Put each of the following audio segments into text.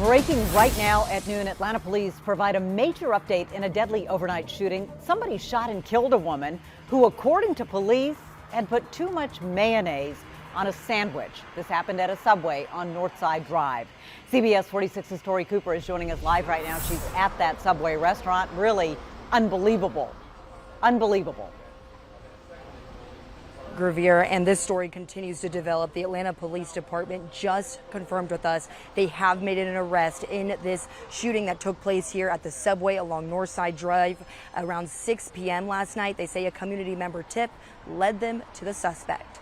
Breaking right now at noon, Atlanta police provide a major update in a deadly overnight shooting. Somebody shot and killed a woman who, according to police, had put too much mayonnaise on a sandwich. This happened at a Subway on Northside Drive. CBS 46's Tori Cooper is joining us live right now. She's at that Subway restaurant. Really unbelievable. Unbelievable. Gravier, and this story continues to develop. The Atlanta Police Department just confirmed with us they have made an arrest in this shooting that took place here at the Subway along Northside Drive around 6 p.m. last night. They say a community member tip led them to the suspect.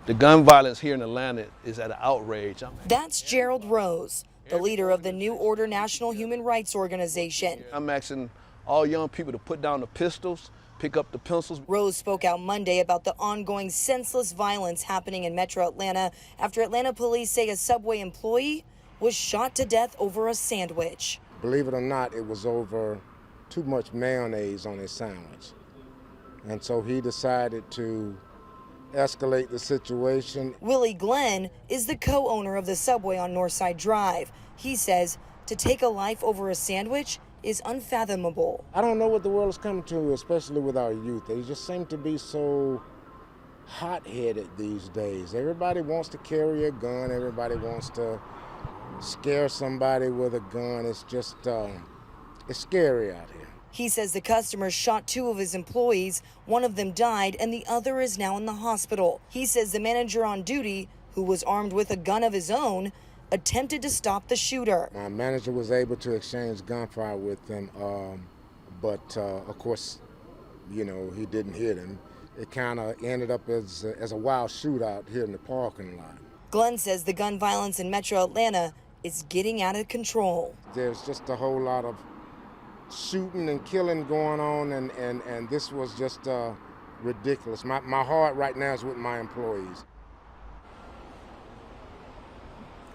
The gun violence here in Atlanta is at an outrage. That's Gerald Rose, the leader of the New Order National Human Rights Organization. I'm asking all young people to put down the pistols, pick up the pencils. Rose spoke out Monday about the ongoing senseless violence happening in Metro Atlanta after Atlanta police say a Subway employee was shot to death over a sandwich. Believe it or not, it was over too much mayonnaise on his sandwich. And so he decided to escalate the situation. Willie Glenn is the co-owner of the Subway on Northside Drive. He says to take a life over a sandwich is unfathomable. I don't know what the world is coming to, especially with our youth. They just seem to be so hot-headed these days. Everybody wants to carry a gun. Everybody wants to scare somebody with a gun. It's just, it's scary out here. He says the customer shot two of his employees. One of them died and the other is now in the hospital. He says the manager on duty, who was armed with a gun of his own, attempted to stop the shooter. My manager was able to exchange gunfire with him, but of course, you know, he didn't hit him. It kind of ended up as a wild shootout here in the parking lot. Glenn says the gun violence in Metro Atlanta is getting out of control. There's just a whole lot of shooting and killing going on, and this was just ridiculous. My heart right now is with my employees.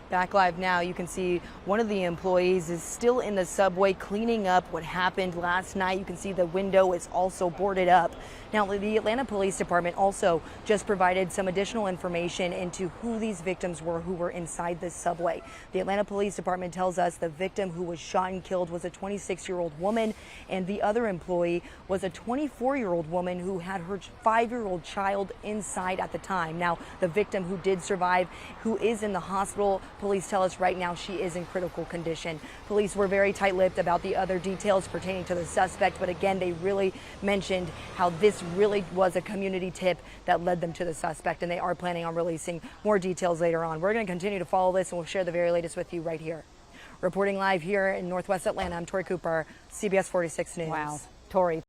Back live now, you can see one of the employees is still in the Subway cleaning up what happened last night. You can see the window is also boarded up. Now, the Atlanta Police Department also just provided some additional information into who these victims were who were inside this Subway. The Atlanta Police Department tells us the victim who was shot and killed was a 26-year-old woman, and the other employee was a 24-year-old woman who had her 5-year-old child inside at the time. Now, the victim who did survive, who is in the hospital, police tell us right now she is in critical condition. Police were very tight-lipped about the other details pertaining to the suspect, but again, they really mentioned how this really was a community tip that led them to the suspect, and they are planning on releasing more details later on. We're going to continue to follow this, and we'll share the very latest with you right here. Reporting live here in Northwest Atlanta, I'm Tori Cooper, CBS 46 News. Wow, Tori.